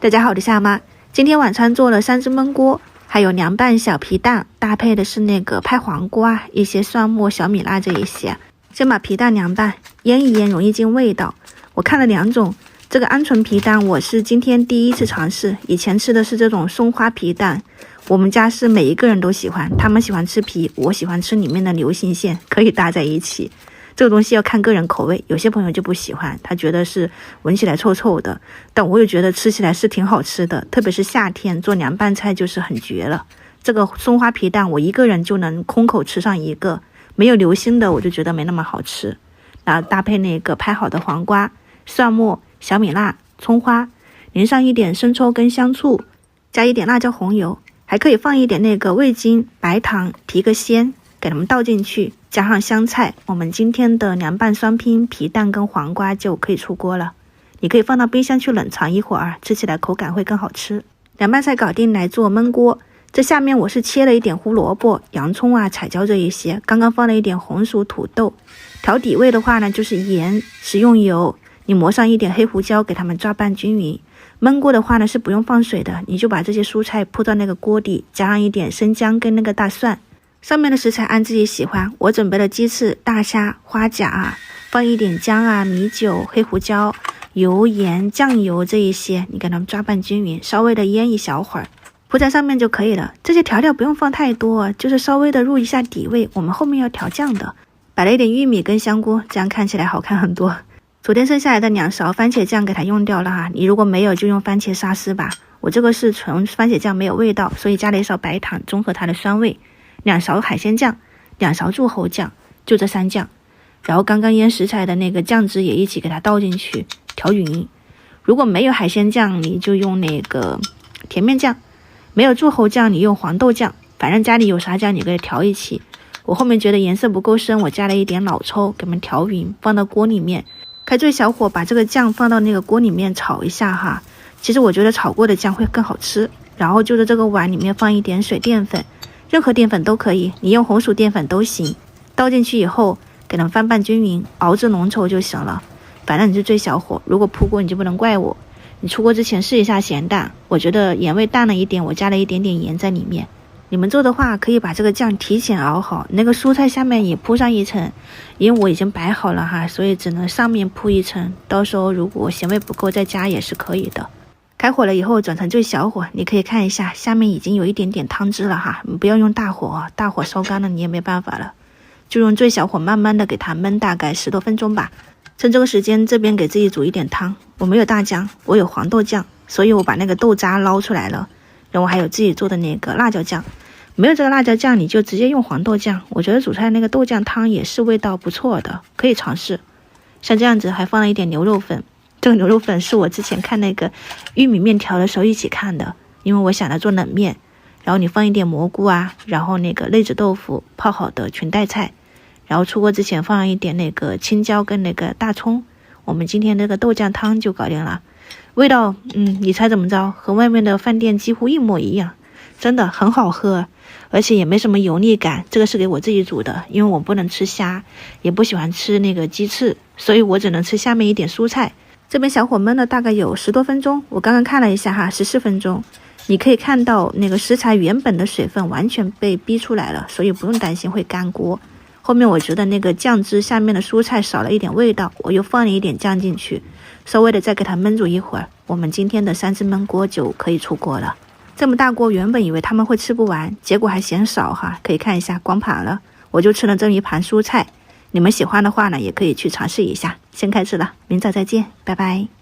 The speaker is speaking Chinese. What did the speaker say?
大家好，我是夏妈。今天晚餐做了3只焖锅，还有凉拌小皮蛋，搭配的是那个拍黄瓜、一些蒜末、小米辣这一些。先把皮蛋凉拌，腌一腌容易进味道。我看了2种，这个鹌鹑皮蛋我是今天第一次尝试，以前吃的是这种松花皮蛋。我们家是每一个人都喜欢，他们喜欢吃皮，我喜欢吃里面的流心线，可以搭在一起。这个东西要看个人口味，有些朋友就不喜欢，他觉得是闻起来臭臭的，但我也觉得吃起来是挺好吃的，特别是夏天做凉拌菜就是很绝了。这个松花皮蛋我一个人就能空口吃上一个，没有流心的我就觉得没那么好吃。然后搭配那个拍好的黄瓜、蒜末、小米辣、葱花，淋上一点生抽跟香醋，加一点辣椒红油，还可以放一点那个味精、白糖提个鲜，给它们倒进去，加上香菜，我们今天的凉拌双拼皮蛋跟黄瓜就可以出锅了。你可以放到冰箱去冷藏一会儿，吃起来口感会更好吃。凉拌菜搞定，来做焖锅。这下面我是切了一点胡萝卜、洋葱啊、彩椒这一些，刚刚放了一点红薯、土豆。调底味的话呢，就是盐、食用油，你磨上一点黑胡椒，给它们抓拌均匀。焖锅的话呢是不用放水的，你就把这些蔬菜铺到那个锅底，加上一点生姜跟那个大蒜。上面的食材按自己喜欢，我准备了鸡翅、大虾、花甲，放一点姜啊、米酒、黑胡椒、油、盐、酱油这一些，你给它们抓拌均匀，稍微的腌一小会儿，铺在上面就可以了。这些调料不用放太多，就是稍微的入一下底味，我们后面要调酱的。摆了一点玉米跟香菇，这样看起来好看很多。昨天剩下来的2勺番茄酱给它用掉了哈，你如果没有就用番茄沙司吧。我这个是纯番茄酱，没有味道，所以加了1勺白糖，中和它的酸味。2勺海鲜酱，2勺柱侯酱，就这3酱。然后刚刚腌食材的那个酱汁也一起给它倒进去，调匀。如果没有海鲜酱，你就用那个甜面酱；没有柱侯酱，你用黄豆酱。反正家里有啥酱，你可以调一起。我后面觉得颜色不够深，我加了一点老抽，给它们调匀，放到锅里面，开最小火，把这个酱放到那个锅里面炒一下哈。其实我觉得炒过的酱会更好吃。然后就在这个碗里面放一点水淀粉。任何淀粉都可以，你用红薯淀粉都行。倒进去以后，给它们翻拌均匀，熬至浓稠就行了。反正你是最小火，如果扑锅你就不能怪我。你出锅之前试一下咸淡，我觉得盐味淡了一点，我加了一点点盐在里面。你们做的话，可以把这个酱提前熬好，那个蔬菜下面也铺上一层，因为我已经摆好了哈，所以只能上面铺一层。到时候如果咸味不够再加也是可以的。开火了以后转成最小火，你可以看一下下面已经有一点点汤汁了哈，你不要用大火，大火烧干了你也没办法了，就用最小火慢慢的给它焖大概10多分钟吧。趁这个时间这边给自己煮一点汤，我没有大姜，我有黄豆酱，所以我把那个豆渣捞出来了，然后还有自己做的那个辣椒酱。没有这个辣椒酱你就直接用黄豆酱，我觉得煮出来那个豆酱汤也是味道不错的，可以尝试。像这样子还放了一点牛肉粉，这个牛肉粉是我之前看那个玉米面条的时候一起看的，因为我想着做冷面。然后你放一点蘑菇啊，然后那个内子豆腐泡好的裙带菜，然后出锅之前放上一点那个青椒跟那个大葱，我们今天那个豆酱汤就搞定了。味道你猜怎么着，和外面的饭店几乎一模一样，真的很好喝，而且也没什么油腻感。这个是给我自己煮的，因为我不能吃虾，也不喜欢吃那个鸡翅，所以我只能吃下面一点蔬菜。这边小火焖了大概有10多分钟，我刚刚看了一下哈，14分钟。你可以看到那个食材原本的水分完全被逼出来了，所以不用担心会干锅。后面我觉得那个酱汁下面的蔬菜少了一点味道，我又放了一点酱进去，稍微的再给它焖煮一会儿，我们今天的3只焖锅就可以出锅了。这么大锅原本以为他们会吃不完，结果还嫌少哈，可以看一下光盘了，我就吃了这么一盘蔬菜。你们喜欢的话呢，也可以去尝试一下。先开吃了，明早再见，拜拜。